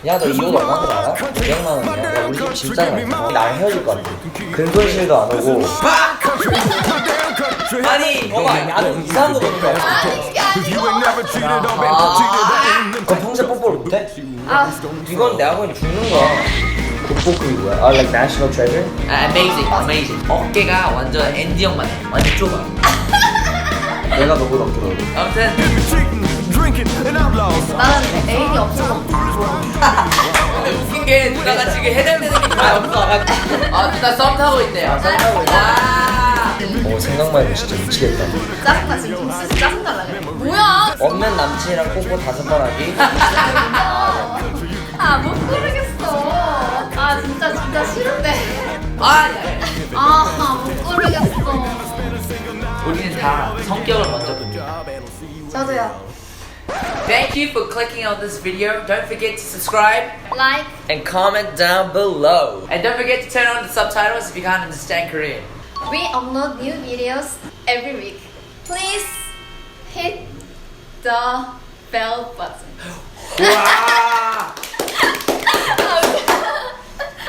야, 너 이거 얼마인 줄 알아? 200만 원이야. 야, 우리 집 진짜 많아. 나랑 헤어질 것 같아. 근손실도 안 오고. 아니 봐봐, 나도 이상한 거 보는 거야. 그럼 평생 뽀뽀를 못해? 이건 내 하고 죽는 거야. 뽀뽀급이 뭐야? 아, like national treasure? amazing 어깨가 완전 앤디 형만 해 완전 좁아 내가 너보다 어깨 넓어. 아무튼 나는 애인이 없어서 웃긴 게 누나가 지금 해달되는 게 거의 없어 아 누나 썸 타고 있대요 와 생각만 해도 진짜 미치겠다. 짜증나 지금 진짜 짜증날라 그래. 뭐야? 없는 남친이랑 뽀뽀 5번 하기. 아 못 고르겠어. 아 진짜 싫은데. 못 고르겠어. 우리는 다 성격을 먼저 봅니다 저도요. Thank you for clicking on this video. Don't forget to subscribe Like. And comment down below. and don't forget to turn on the subtitles if you can't understand Korean. We upload new videos every week. Please hit the bell button.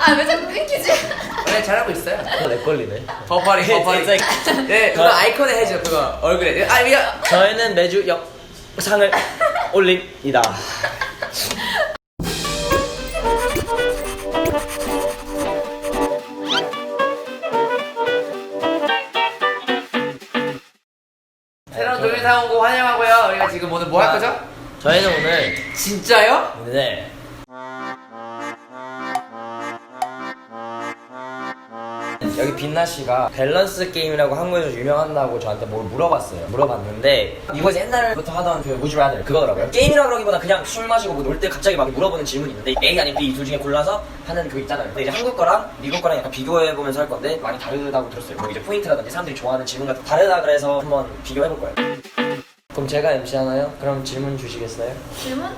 와 왜 자꾸 끊기지? 원래 잘하고 있어요 내 걸리네. 버퍼링 네 그거 아이콘에 해줘 그거 얼굴에 미안 저희는 매주 영상을 올립니다. 새로운 동영상 온 거 환영하고요. 우리가 지금 오늘 뭐 할 거죠? 저희는 오늘 진짜요? 네. 여기 빛나 씨가 밸런스 게임이라고 한국에서 유명한다고 저한테 뭘 물어봤어요. 물어봤는데 이거 옛날부터 하던 그 Would you rather 그거더라고요. 게임이라 그러기보다 그냥 술 마시고 뭐 놀 때 갑자기 막 물어보는 질문이 있는데 A 아니면 B 이 둘 중에 골라서 하는 그거 있잖아요. 근데 이제 한국 거랑 미국 거랑 약간 비교해보면서 할 건데 많이 다르다고 들었어요. 뭐 이제 포인트라든지 사람들이 좋아하는 질문 같은 거 다르다 그래서 한번 비교해볼 거예요. 그럼 제가 MC 하나요? 그럼 질문 주시겠어요? 질문?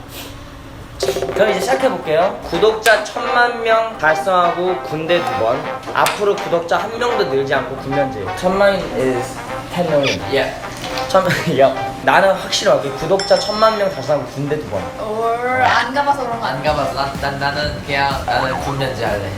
그럼 이제 시작해볼게요. 구독자 1000만 명 달성하고 군대 2번. 앞으로 구독자 1명도 늘지 않고 군면제. 1000만 is 10 million. 예. 1000만, 야. 나는 확실하게 구독자 1000만 명 달성하고 군대 2번. 안 가봐서 그런 거 안 아니야? 가봐서 나는 군면제 할래.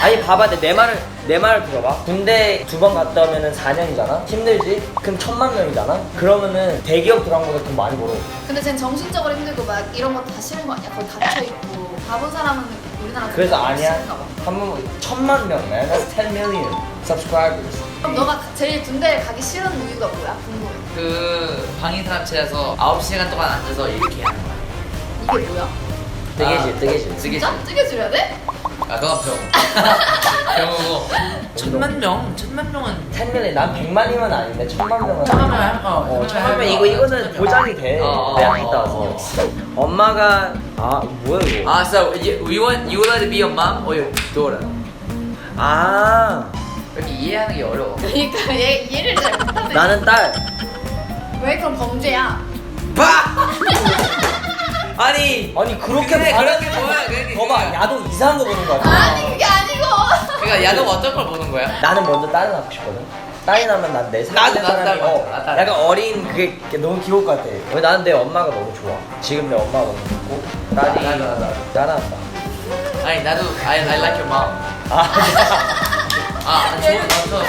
아니 봐봐, 내 말을 들어봐. 군대 2번 갔다 오면은 4년이잖아? 힘들지? 그럼 1000만 명이잖아? 그러면은 대기업 들어간 거보다 돈 많이 벌어. 근데 쟨 정신적으로 힘들고 막 이런 거 다 싫은 거 아니야? 거기 갇혀있고 바본 사람은 우리나라 그래서 아니야. 싫은가 봐. 한 번, 1000만 명, man. That's 10 million subscribers. 그럼 너가 제일 군대 가기 싫은 이유가 뭐야? 궁금해. 그 방위사업체에서 9시간 동안 앉아서 이렇게 하는 거야. 이게 뭐야? 뜨개질. 진짜? 뜨개질해야 돼? 아 그건 병. 병이고. 1000만 명? 1000만 명은 10 million, 난 100만이면 아닌데 1000만 명은 1000만 명. 1000만 명 이거는 보장이 돼. 대학 갔다 와서. 엄마가 뭐야 이거? So you would like to be your mom or your daughter? 이렇게 이해하는 게 어려워. 그러니까 얘 이해를 잘 못하네. 나는 딸. 왜 그럼 범죄야? 아니 그렇게 그래, 말하는 그렇게 뭐야, 그게. 봐봐, 야도 이상한 거 보는 거야. 아니 그게 아니고. 그러니까 야동 어떤 걸 보는 거야? 나는 먼저 딸을 낳고 싶거든. 딸이 나면 난 내 나도 사람이 딸 먼저, 나 딸. 약간 어린 그게 너무 귀여울 것 같아. 왜 나는 내 엄마가 너무 좋아. 지금 내 엄마가 너무 좋고 딸이 나도. 따라한다. 아니 나도 I like your mom.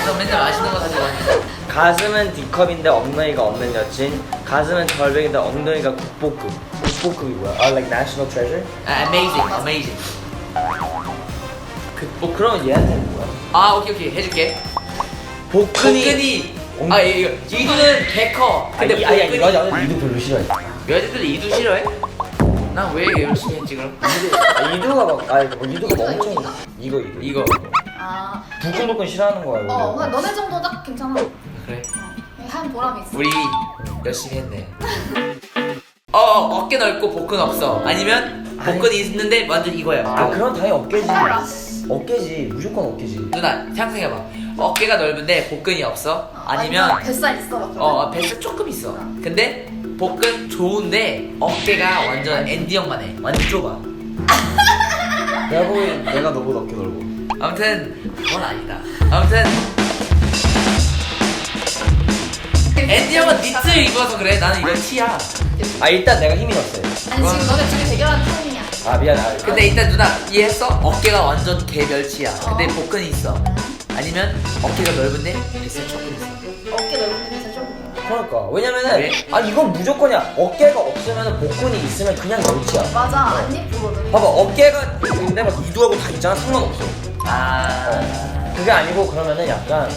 저 맨날 맛있는 거 사주고 하니까. 가슴은 D컵인데 엉덩이가 없는 여친. 가슴은 절벽인데 엉덩이가 국보급. 국보급이 뭐야? Like national treasure? Amazing. 뭐 그러면 얘한테는 뭐야? 오케이 해줄게. 복근이. 이거 이두는 개 커. 근데 복근이 여자 이도 별로 싫어해. 여자들이 이두 싫어해? 난 왜 열심히 했지 그럼? 이두가 이두가 엄청 이거 아. 부끈부끈 싫어하는 거야. 이거. 그냥 너네 정도 딱 괜찮아. 그래. 한 보람이 있어. 우리 열심히 했네. 어깨 넓고 복근 없어. 아니면 복근이 있는데 완전 이거야. 그럼 당연히 어깨지. 무조건 어깨지. 누나 상상해봐. 어깨가 넓은데 복근이 없어. 아니면 뱃살 있어 막 그러면. 뱃살 조금 있어. 근데 복근 좋은데 어깨가 완전 앤디 형만 해. 완전 좁아. 내가 보기엔 내가 너보다 어깨 넓어. 아무튼 그건 아니다. 아무튼 앤디 형은 니트 입어서 그래. 나는 이거 티야. 일단 내가 힘이 없어요. 아니 지금 너네 둘이 대결하는 타임이야. 아 미안. 근데 일단 누나 이해했어? 어깨가 완전 개멸치야. 근데 복근이 있어. 아니면 어깨가 넓은데 뱃살 조금 있어. 어깨 넓은데 진짜 좀. 그러니까 왜냐면은 왜? 아니 이건 무조건이야. 어깨가 없으면 복근이 있으면 그냥 멸치야. 맞아, 안 예쁘거든. 봐봐 어깨가 있는데 막 이두하고 다 있잖아. 상관없어. 아. 그게 아니고 그러면은 약간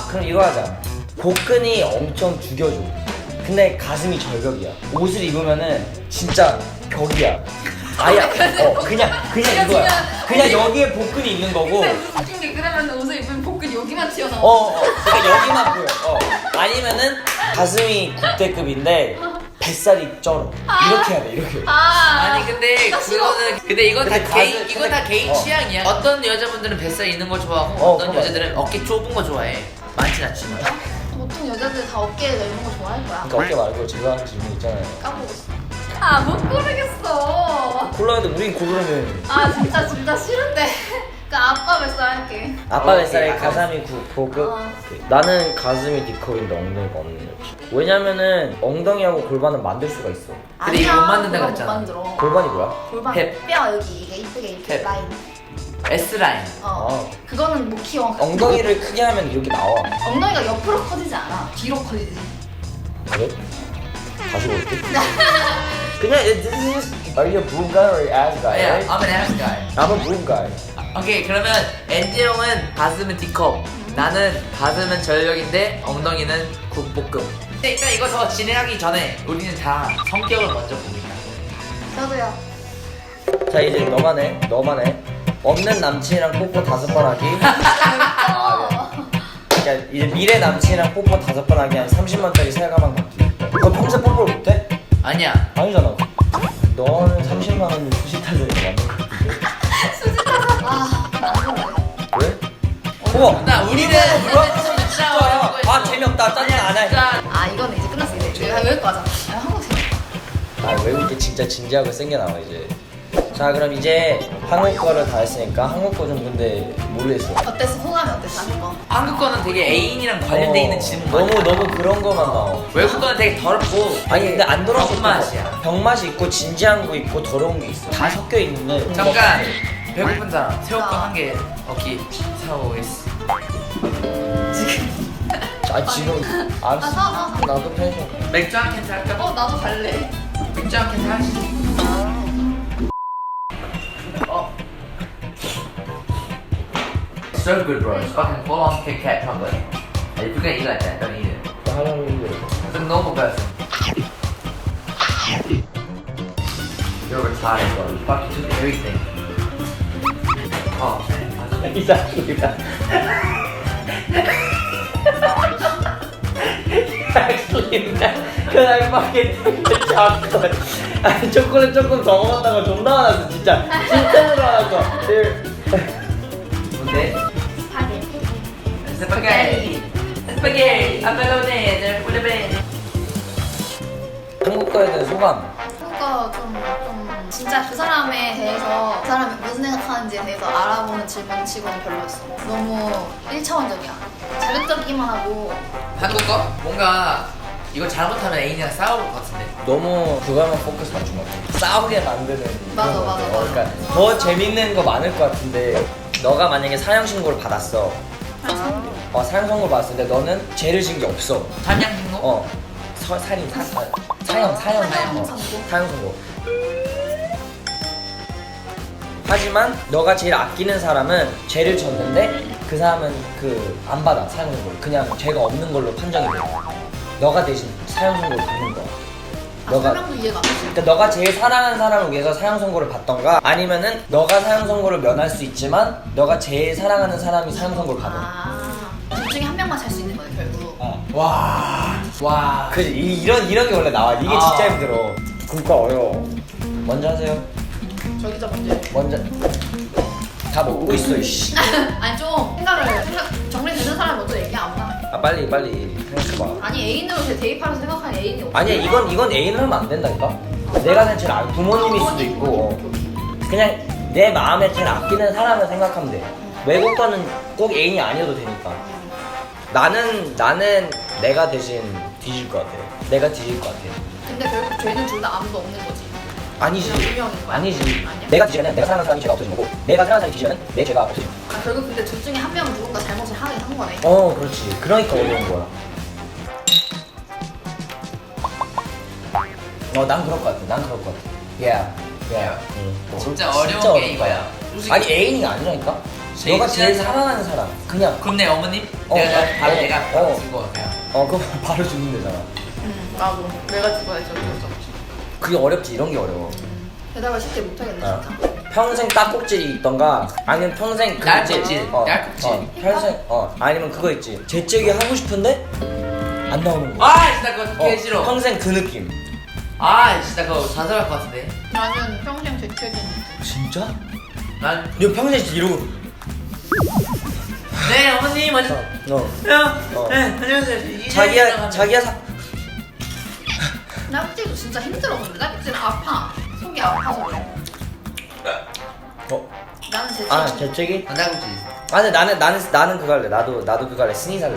그럼 이거 하자. 복근이 엄청 죽여줘. 근데 가슴이 절벽이야. 옷을 입으면은 진짜 벽이야. 아야. 그냥 이거야. 그냥 여기에 복근이 있는 거고. 근데 웃긴 게 그러면 옷을 입으면 복근 여기만 튀어나와. 그러니까 여기만 보여. 아니면은 가슴이 국대급인데 뱃살이 쩔어. 이렇게 해야 돼. 이렇게. 아니 근데 나 싫어. 그거는 근데 이건 다 근데 개인 가슴- 이건 다 개인 근데- 취향이야. 어떤 여자분들은 뱃살 있는 거 좋아하고 어떤 그거 여자들은 어깨 좁은 거 좋아해. 많진 않지만. 보통 여자들 다 어깨 넓은 거 좋아할 거야. 그러니까 어깨 말고 제가 한 질문 있잖아요. 까보고 있어. 못 고르겠어. 콜라인데 우린 고르면 진짜 싫은데. 그 아빠 뱃살 할게. 아빠 뱃살에 오케이. 가슴이 고급. 나는 가슴이 D컵인데 엉덩이가 없는 여자. 왜냐면은 엉덩이하고 골반은 만들 수가 있어. 근데 이거 못 만든다 그랬잖아. 못 만들어. 골반이 뭐야? 골반 탭. 뼈 여기 이게 이쁘게 이렇게 탭. 라인. S 라인. 그거는 못 키워. 엉덩이를 크게 하면 이렇게 나와. 엉덩이가 옆으로 커지지 않아. 뒤로 커지지. 그래? 다시 볼게. 그냥 this is are you a boom guy or ass guy? 야, right? I'm an ass guy. I'm a boom guy. 오케이 그러면 엔지 형은 가슴은 D컵, 나는 가슴은 절벽인데 엉덩이는 국볶음. 근데 일단 이거 더 진행하기 전에 우리는 다 성격을 먼저 봅니다. 저도요. 자 이제 너만 해. 없는 남친이랑 뽀뽀 5번 하기. 그러니까 이제 미래 남친이랑 뽀뽀 5번 하기 한 30만짜리 살가방 받기. 너 평생 뽀뽀를 못해? 아니야. 아니잖아. 너는 30만 원 수시 타전이 맞는 거 같은데. 안 좋네. 왜? 우와. 나 우리는 진짜야. 재미없다. 짜증 안 해. 이거는 이제 끝났어. 이제 외울 거 하자. 한국 재밌다. 외국게 진짜 진지하고 생겨 나와 이제. 자 그럼 이제 한국 거를 다 했으니까 한국 거 좀 근데 모르겠어. 어땠어? 소감이 어땠어? 한국 거? 한국 거는 되게 애인이랑 관련돼 있는 질문 많아. 너무 그런 거만 나와. 외국 거는 되게 더럽고 아니 근데 안 더러운 것도 맛이야. 있고, 병맛이 있고 진지한 거 있고 더러운 게 있어. 다 섞여 있는데. 잠깐 배고픈 사람 새우깡 한 개 먹기 사오겠어. 지금 알았어. 사. 나도 펜션. 맥주 한 캔 살까? 나도 갈래. 맥주 한 캔 사야지. So good, bro. It's fucking full on Kit Kat chocolate. If you're gonna eat like that, don't eat it. 하려는데. It's a normal person. You're retarded, bro. You fucking took everything. Oh, man. Exactly. Actually, because I fucking took the chocolate. 아니 초콜릿 조금 더 먹었다가 존나 화났어 진짜. 진짜로 화났어. 뭔데? 스파게티. Spaghetti. Spaghetti. A bolognese. With a bene. 한국 거에 대한 소감. 한국 거좀 진짜 그 사람에 대해서 그 사람이 무슨 생각하는지에 대해서 알아보는 질문치고는 별로였어. 너무 1차원적이야. 자극적이기만 하고. 한국 거? 뭔가 이거 잘못하면 애인이랑 싸울 것 같은데. 너무 그거만 포커스 맞춘 것 같아. 싸우게 만드는. 맞아, 그런 거 맞아, 같아. 맞아. 그러니까 더 재밌는 거 많을 것 같은데 너가 만약에 사형 신고를 받았어. 사형 선고 받았을 때 너는 죄를 진 게 없어. 잠양 신고? 사형 사형 선고. 선고. 사형 선고. 하지만 너가 제일 아끼는 사람은 죄를 졌는데 그 사람은 안 받아 사형 선고를. 그냥 죄가 없는 걸로 판정이 돼. 너가 대신 사형 선고를 받는 거야. 설명도 이해가 안 돼. 그러니까 너가 제일 사랑하는 사람을 위해서 사형 선고를 받던가 아니면은 너가 사형 선고를 면할 수 있지만 너가 제일 사랑하는 사람이 사형 선고를 받아. 둘 중에 한 명만 살 수 있는 거네 결국. 와. 그지 이런 게 원래 나와. 이게 진짜 힘들어. 그러니까 어려워. 먼저 하세요. 저기자 먼저 해. 먼저 다 먹고 있어 이씨. 아니 좀 정리되는 사람 먼저 얘기 안 나. 빨리 생각해봐. 아니 애인으로 대입하면서 생각하는 애인이 없어. 아니야 이건 애인을 하면 안 된다니까. 내가 생각 제일 부모님일 수도 있고 그냥 내 마음에 제일 아끼는 사람을 생각하면 돼. 외국 거는 꼭 애인이 아니어도 되니까. 나는 내가 대신 뒤질 것 같아. 내가 뒤질 것 같아. 근데 결국 죄는 둘 다 아무도 없는 거지. 아니지. 운명인 거야? 아니지. 아니야? 내가 뒤지면 내가 사랑하는 사람이 죄가 없어지는 거고, 내가 사랑하는 사람이 뒤지면 내 죄가 없어지는 거야. 아, 결국 근데 둘 중에 한 명은 누군가 잘못을 하긴 한 거네. 그렇지. 그러니까 어려운 거야. 난 그럴 것 같아. 난 그럴 것 같아. 진짜 어려운 게 이거야. 솔직히. 아니 애인이 아니라니까. 너가 제일 사랑하는 사람. 그냥. 그럼 내 어머님? 내가 바로 죽어 그냥. 그거 바로 죽는 데잖아. 나도. 내가 죽어야지 어쩔 수 없지. 그게 어렵지. 이런 게 어려워. 대답을 쉽게 못하겠네 진짜. 평생 딱꼭질이 있던가 아니면 평생 그거 있지. 얄꼭질. 얄꼭질. 평생 아니면 그거 있지. 재채기 하고 싶은데 안 나오는 거. 아 진짜 그거 개 싫어. 평생 그 느낌. 아 진짜 그거 자살할 것 같은데. 나는 평생 재채기. 진짜? 난 너 평생 이러고. 네 어머님 어디? 네 안녕하세요. 자기야 낙지도 진짜 힘들어 근데 낙지는 아파. 속이 아파서 그래. 나는 재채기. 재채기? 나구지. 근데 나는 그거 할래. 나도 그거 할래. 스니 살래.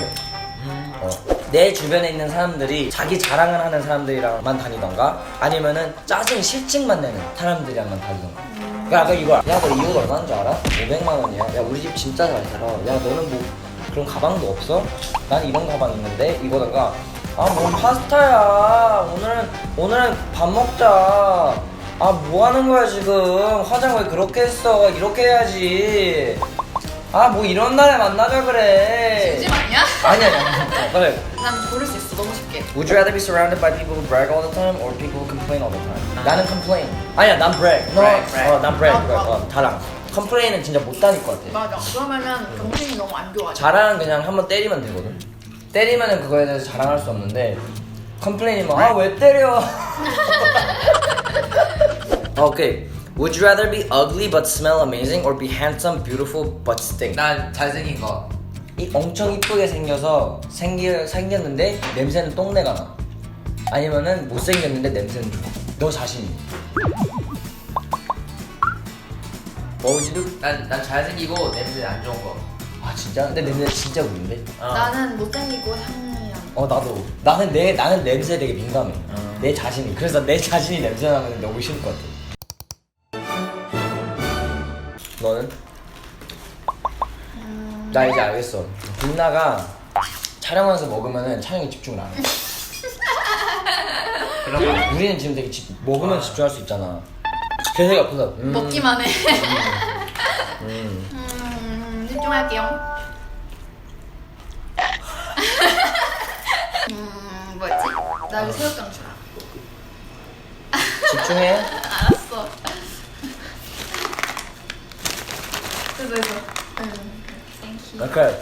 내 주변에 있는 사람들이 자기 자랑을 하는 사람들이랑만 다니던가 아니면은 짜증 실증만 내는 사람들이랑만 다니던가. 그러니까 아까 이거야. 야, 너 이 옷 얼마인 줄 알아? 500만 원이야. 야, 우리 집 진짜 잘 살아. 야, 너는 뭐 그런 가방도 없어? 난 이런 가방 있는데 이거다가 뭔 파스타야. 오늘은 밥 먹자. 뭐 하는 거야 지금? 화장 왜 그렇게 했어? 이렇게 해야지. 뭐 이런 날에 만나자 그래. 진심 아니야? 아니야. 그래. 난 고를 수 있어 너무 쉽게. Would you rather be surrounded by people who brag all the time or people who complain all the time? 나는 complain. 아니야, 난 brag. brag. 난 brag. 나도. 다랑. complain은 진짜 못 다닐 것 같아. 맞아. 그러면은 경쟁이 너무 안 좋아. 자랑은 그냥 한번 때리면 되거든. 때리면은 그거에 대해서 자랑할 수 없는데 complain이면 왜 때려? 오케이. Would you rather be ugly but smell amazing or be handsome, beautiful but stink? 난 잘생긴 거. 엄청 이쁘게 생겼는데 냄새는 똥내가 나. 아니면은 못생겼는데 냄새는 좋아. 너 자신이. 뭐 would you do? 난 잘생기고 냄새 안 좋은 거. 진짜? 근데 냄새 진짜 구린데? 나는 못생기고 향이랑. 나도. 나는 냄새에 되게 민감해. 내 자신이. 그래서 내 자신이 냄새 나면 너무 싫을 것 같아. 너는? 나 이제 알겠어. 빛나가 촬영하면서 먹으면은 촬영에 집중을 안 해. 그런 거. 우리는 지금 되게 먹으면 집중할 수 있잖아. 그래서 옆에서 먹기만 해. 집중할게요. 뭐였지? 나 여기 새우깡 주라. 집중해. 알았어. 그래서. Thank you. 그래.